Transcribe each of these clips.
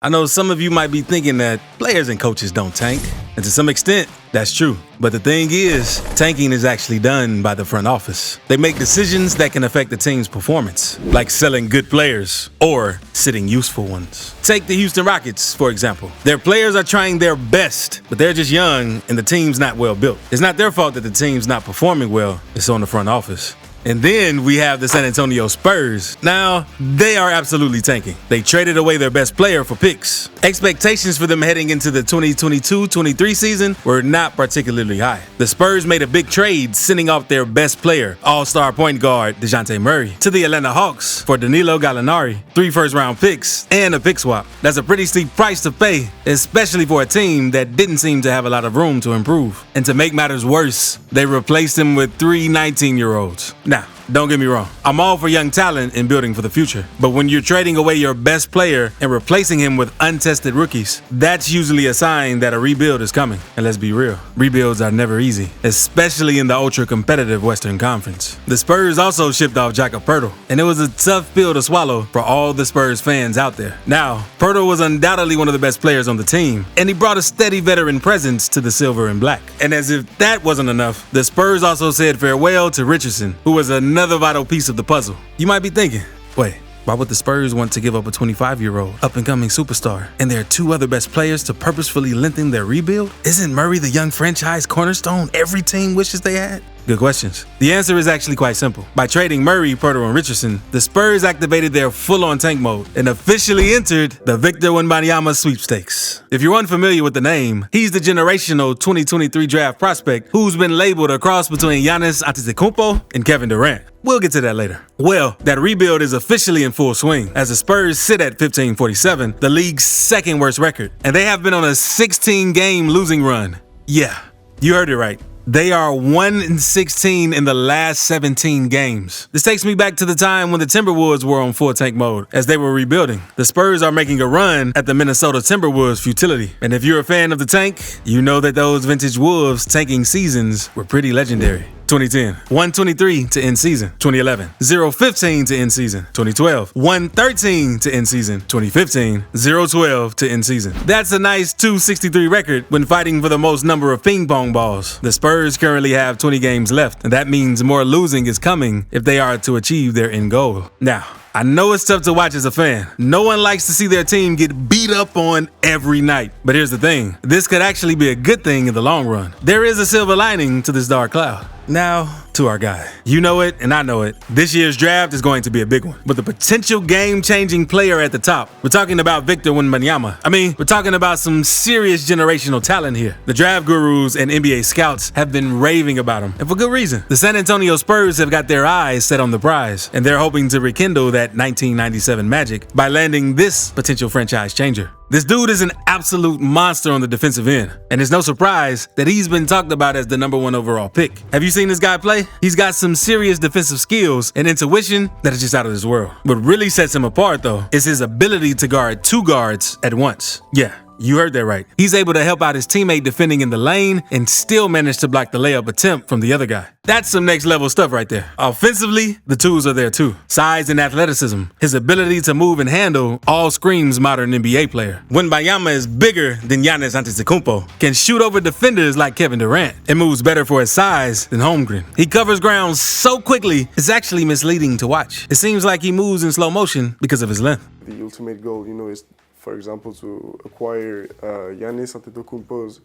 I know some of you might be thinking that players and coaches don't tank, and to some extent, that's true. But the thing is, tanking is actually done by the front office. They make decisions that can affect the team's performance, like selling good players or sitting useful ones. Take the Houston Rockets, for example. Their players are trying their best, but they're just young and the team's not well built. It's not their fault that the team's not performing well, it's on the front office. And then we have the San Antonio Spurs. Now, they are absolutely tanking. They traded away their best player for picks. Expectations for them heading into the 2022-23 season were not particularly high. The Spurs made a big trade, sending off their best player, all-star point guard DeJounte Murray, to the Atlanta Hawks for Danilo Gallinari, 3 first-round picks, and a pick swap. That's a pretty steep price to pay, especially for a team that didn't seem to have a lot of room to improve. And to make matters worse, they replaced him with 3 19-year-olds. Now, don't get me wrong, I'm all for young talent and building for the future. But when you're trading away your best player and replacing him with untested rookies, that's usually a sign that a rebuild is coming. And let's be real, rebuilds are never easy, especially in the ultra-competitive Western Conference. The Spurs also shipped off Jakob Poeltl, and it was a tough pill to swallow for all the Spurs fans out there. Now, Poeltl was undoubtedly one of the best players on the team, and he brought a steady veteran presence to the silver and black. And as if that wasn't enough, the Spurs also said farewell to Richardson, who was another vital piece of the puzzle. You might be thinking, wait, why would the Spurs want to give up a 25-year-old up-and-coming superstar and their 2 other best players to purposefully lengthen their rebuild? Isn't Murray the young franchise cornerstone every team wishes they had? Good questions. The answer is actually quite simple. By trading Murray, Poeltl, and Richardson, the Spurs activated their full-on tank mode and officially entered the Victor Wembanyama sweepstakes. If you're unfamiliar with the name, he's the generational 2023 draft prospect who's been labeled a cross between Giannis Antetokounmpo and Kevin Durant. We'll get to that later. Well, that rebuild is officially in full swing as the Spurs sit at 15-47, the league's second worst record, and they have been on a 16-game losing run. Yeah, you heard it right. They are 1-16 in the last 17 games. This takes me back to the time when the Timberwolves were on full tank mode as they were rebuilding. The Spurs are making a run at the Minnesota Timberwolves' futility. And if you're a fan of the tank, you know that those vintage Wolves tanking seasons were pretty legendary. 2010, 123 to end season. 2011, 0-15 to end season. 2012, 113 to end season. 2015, 0-12 to end season. That's a nice 263 record when fighting for the most number of ping pong balls. The Spurs currently have 20 games left, and that means more losing is coming if they are to achieve their end goal. Now, I know it's tough to watch as a fan. No one likes to see their team get beat up on every night. But here's the thing, this could actually be a good thing in the long run. There is a silver lining to this dark cloud. Now, to our guy. You know it, and I know it. This year's draft is going to be a big one, with a potential game-changing player at the top. We're talking about Victor Wembanyama. We're talking about some serious generational talent here. The draft gurus and NBA scouts have been raving about him, and for good reason. The San Antonio Spurs have got their eyes set on the prize, and they're hoping to rekindle that 1997 magic by landing this potential franchise changer. This dude is an absolute monster on the defensive end, and it's no surprise that he's been talked about as the #1 overall pick. Have you seen this guy play? He's got some serious defensive skills and intuition that is just out of this world. What really sets him apart, though, is his ability to guard 2 guards at once. Yeah. You heard that right. He's able to help out his teammate defending in the lane and still manage to block the layup attempt from the other guy. That's some next level stuff right there. Offensively, the tools are there too. Size and athleticism. His ability to move and handle all screams modern NBA player. Wembanyama is bigger than Giannis Antetokounmpo, can shoot over defenders like Kevin Durant, and moves better for his size than Holmgren. He covers ground so quickly, it's actually misleading to watch. It seems like he moves in slow motion because of his length. The ultimate goal, is for example, to acquire Giannis Antetokounmpo's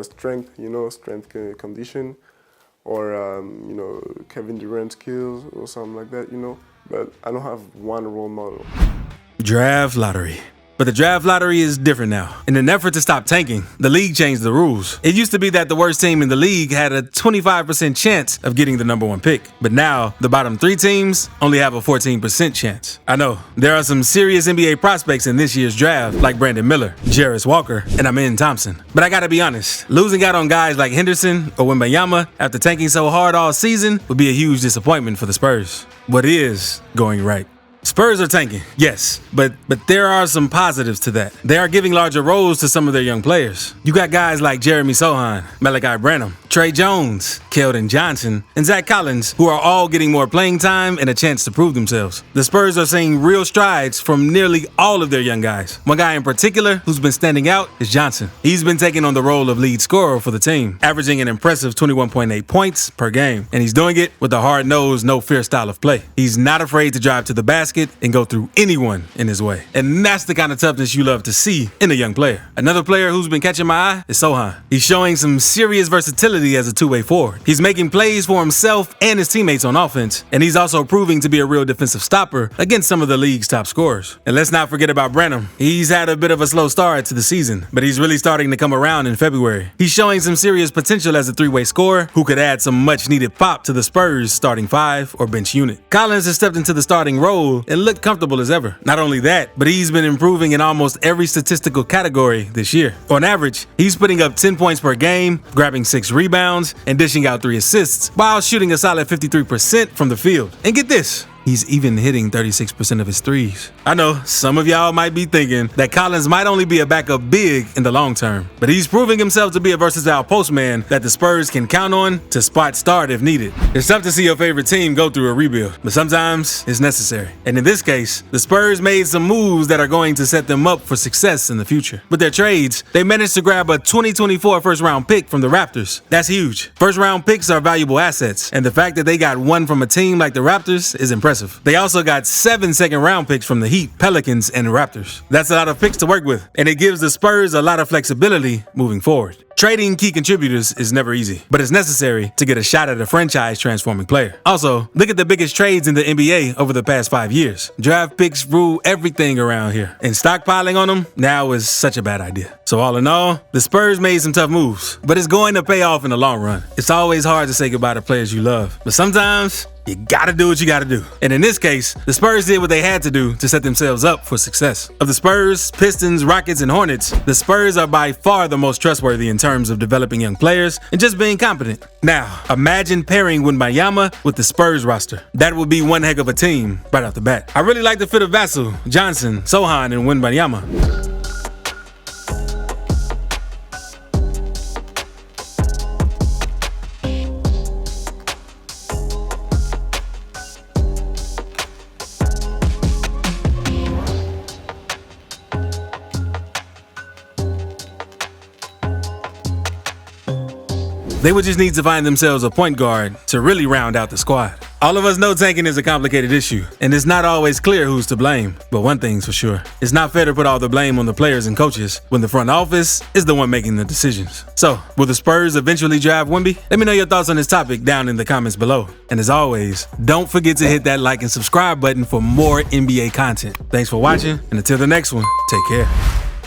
strength, condition, or Kevin Durant skills or something like that, But I don't have one role model. Draft lottery. But the draft lottery is different now. In an effort to stop tanking, the league changed the rules. It used to be that the worst team in the league had a 25% chance of getting the #1 pick. But now, the bottom 3 teams only have a 14% chance. I know, there are some serious NBA prospects in this year's draft, like Brandon Miller, Jarris Walker, and Amen Thompson. But I gotta be honest, losing out on guys like Henderson or Wembanyama after tanking so hard all season would be a huge disappointment for the Spurs. What is going right? Spurs are tanking, yes, but there are some positives to that. They are giving larger roles to some of their young players. You got guys like Jeremy Sohan, Malachi Branham, Trey Jones, Keldon Johnson, and Zach Collins, who are all getting more playing time and a chance to prove themselves. The Spurs are seeing real strides from nearly all of their young guys. One guy in particular who's been standing out is Johnson. He's been taking on the role of lead scorer for the team, averaging an impressive 21.8 points per game, and he's doing it with a hard-nosed, no-fear style of play. He's not afraid to drive to the basket and go through anyone in his way. And that's the kind of toughness you love to see in a young player. Another player who's been catching my eye is Sohan. He's showing some serious versatility as a two-way forward. He's making plays for himself and his teammates on offense, and he's also proving to be a real defensive stopper against some of the league's top scorers. And let's not forget about Branham. He's had a bit of a slow start to the season, but he's really starting to come around in February. He's showing some serious potential as a three-way scorer who could add some much-needed pop to the Spurs' starting five or bench unit. Collins has stepped into the starting role and looked comfortable as ever. Not only that, but he's been improving in almost every statistical category this year. On average, he's putting up 10 points per game, grabbing 6 rebounds, and dishing out 3 assists, while shooting a solid 53% from the field. And get this, he's even hitting 36% of his threes. I know some of y'all might be thinking that Collins might only be a backup big in the long term, but he's proving himself to be a versatile postman that the Spurs can count on to spot start if needed. It's tough to see your favorite team go through a rebuild, but sometimes it's necessary. And in this case, the Spurs made some moves that are going to set them up for success in the future. With their trades, they managed to grab a 2024 first-round pick from the Raptors. That's huge. First-round picks are valuable assets, and the fact that they got one from a team like the Raptors is impressive. They also got 7 second-round picks from the Heat, Pelicans, and Raptors. That's a lot of picks to work with, and it gives the Spurs a lot of flexibility moving forward. Trading key contributors is never easy, but it's necessary to get a shot at a franchise-transforming player. Also, look at the biggest trades in the NBA over the past 5 years. Draft picks rule everything around here, and stockpiling on them now is such a bad idea. So all in all, the Spurs made some tough moves, but it's going to pay off in the long run. It's always hard to say goodbye to players you love, but sometimes you gotta do what you gotta do. And in this case, the Spurs did what they had to do to set themselves up for success. Of the Spurs, Pistons, Rockets, and Hornets, the Spurs are by far the most trustworthy in terms of developing young players and just being competent. Now, imagine pairing Wembanyama with the Spurs roster. That would be one heck of a team right off the bat. I really like the fit of Vassell, Johnson, Sohan, and Wembanyama. They would just need to find themselves a point guard to really round out the squad. All of us know tanking is a complicated issue, and it's not always clear who's to blame. But one thing's for sure, it's not fair to put all the blame on the players and coaches when the front office is the one making the decisions. So, will the Spurs eventually draft Wemby? Let me know your thoughts on this topic down in the comments below. And as always, don't forget to hit that like and subscribe button for more NBA content. Thanks for watching, and until the next one, take care.